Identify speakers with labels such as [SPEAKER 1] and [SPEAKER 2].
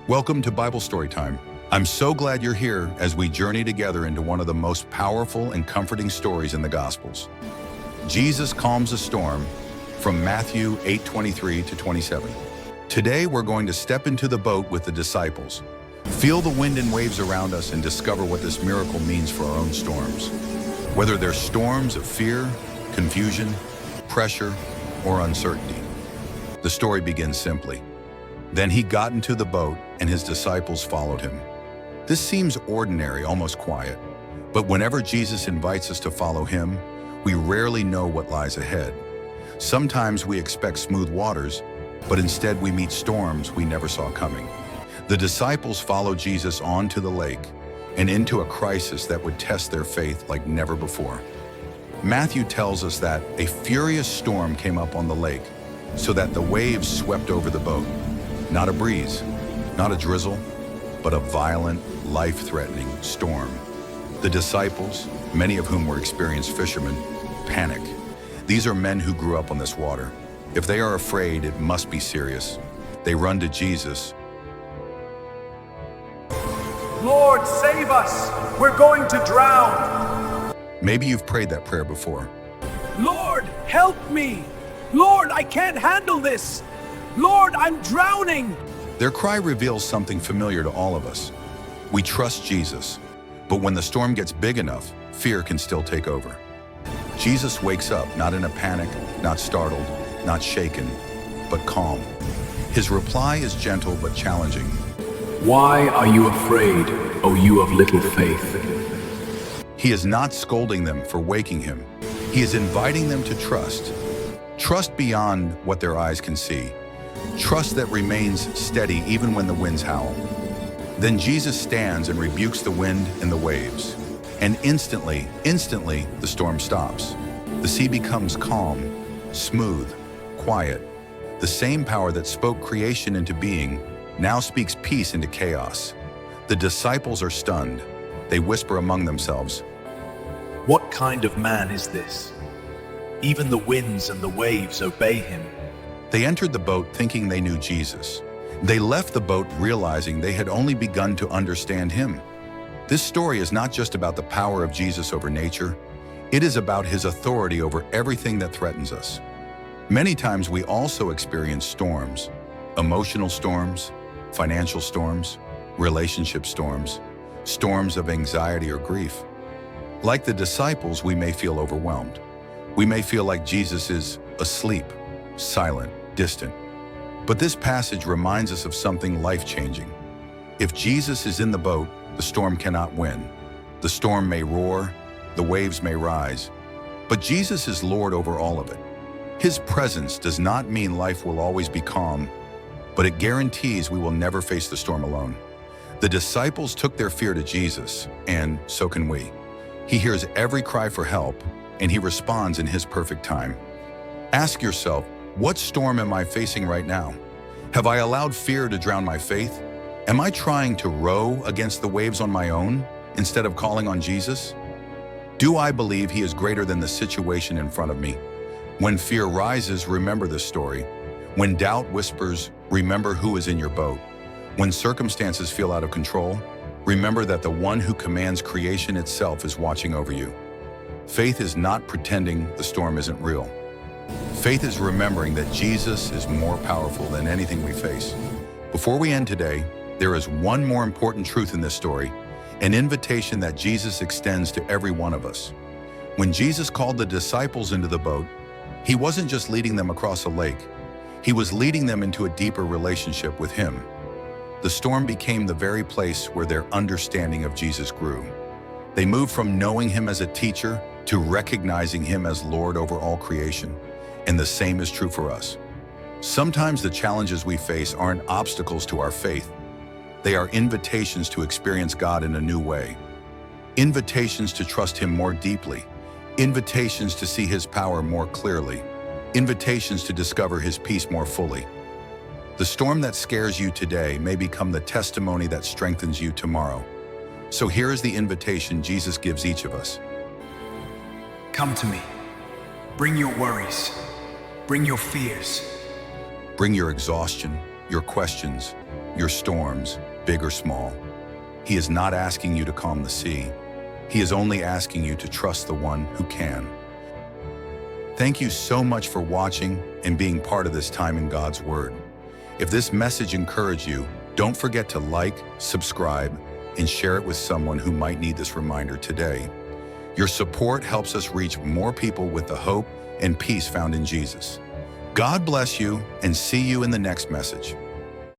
[SPEAKER 1] Welcome to Bible Story Time. I'm so glad you're here as we journey together into one of the most powerful and comforting stories in the Gospels. Jesus calms a storm, from Matthew 8:23 to 27. Today we're going to step into the boat with the disciples, feel the wind and waves around us, and discover what this miracle means for our own storms. Whether they're storms of fear, confusion, pressure, or uncertainty. The story begins simply. Then he got into the boat and his disciples followed him. This seems ordinary, almost quiet, but whenever Jesus invites us to follow him, we rarely know what lies ahead. Sometimes we expect smooth waters, but instead we meet storms we never saw coming. The disciples followed Jesus onto the lake and into a crisis that would test their faith like never before. Matthew tells us that a furious storm came up on the lake so that the waves swept over the boat. Not a breeze, not a drizzle, but a violent, life-threatening storm. The disciples, many of whom were experienced fishermen, panic. These are men who grew up on this water. If they are afraid, it must be serious. They run to Jesus.
[SPEAKER 2] Lord, save us! We're going to drown!
[SPEAKER 1] Maybe you've prayed that prayer before.
[SPEAKER 2] Lord, help me! Lord, I can't handle this! Lord, I'm drowning!
[SPEAKER 1] Their cry reveals something familiar to all of us. We trust Jesus, but when the storm gets big enough, fear can still take over. Jesus wakes up, not in a panic, not startled, not shaken, but calm. His reply is gentle but challenging.
[SPEAKER 3] Why are you afraid, O you of little faith?
[SPEAKER 1] He is not scolding them for waking him. He is inviting them to trust. Trust beyond what their eyes can see. Trust that remains steady even when the winds howl. Then Jesus stands and rebukes the wind and the waves. And instantly, the storm stops. The sea becomes calm, smooth, quiet. The same power that spoke creation into being now speaks peace into chaos. The disciples are stunned. They whisper among themselves,
[SPEAKER 3] What kind of man is this? Even the winds and the waves obey him.
[SPEAKER 1] They entered the boat thinking they knew Jesus. They left the boat realizing they had only begun to understand him. This story is not just about the power of Jesus over nature. It is about his authority over everything that threatens us. Many times we also experience storms, emotional storms, financial storms, relationship storms, storms of anxiety or grief. Like the disciples, we may feel overwhelmed. We may feel like Jesus is asleep, silent, distant. But this passage reminds us of something life-changing. If Jesus is in the boat, the storm cannot win. The storm may roar, the waves may rise, but Jesus is Lord over all of it. His presence does not mean life will always be calm, but it guarantees we will never face the storm alone. The disciples took their fear to Jesus, and so can we. He hears every cry for help, and he responds in his perfect time. Ask yourself, what storm am I facing right now? Have I allowed fear to drown my faith? Am I trying to row against the waves on my own instead of calling on Jesus? Do I believe he is greater than the situation in front of me? When fear rises, remember this story. When doubt whispers, remember who is in your boat. When circumstances feel out of control, remember that the one who commands creation itself is watching over you. Faith is not pretending the storm isn't real. Faith is remembering that Jesus is more powerful than anything we face. Before we end today, there is one more important truth in this story, an invitation that Jesus extends to every one of us. When Jesus called the disciples into the boat, he wasn't just leading them across a lake. He was leading them into a deeper relationship with him. The storm became the very place where their understanding of Jesus grew. They moved from knowing him as a teacher to recognizing him as Lord over all creation. And the same is true for us. Sometimes the challenges we face aren't obstacles to our faith. They are invitations to experience God in a new way. Invitations to trust him more deeply. Invitations to see his power more clearly. Invitations to discover his peace more fully. The storm that scares you today may become the testimony that strengthens you tomorrow. So here is the invitation Jesus gives each of us.
[SPEAKER 3] Come to me. Bring your worries. Bring your fears.
[SPEAKER 1] Bring your exhaustion, your questions, your storms, big or small. He is not asking you to calm the sea. He is only asking you to trust the one who can. Thank you so much for watching and being part of this time in God's Word. If this message encouraged you, don't forget to like, subscribe, and share it with someone who might need this reminder today. Your support helps us reach more people with the hope and peace found in Jesus. God bless you, and see you in the next message.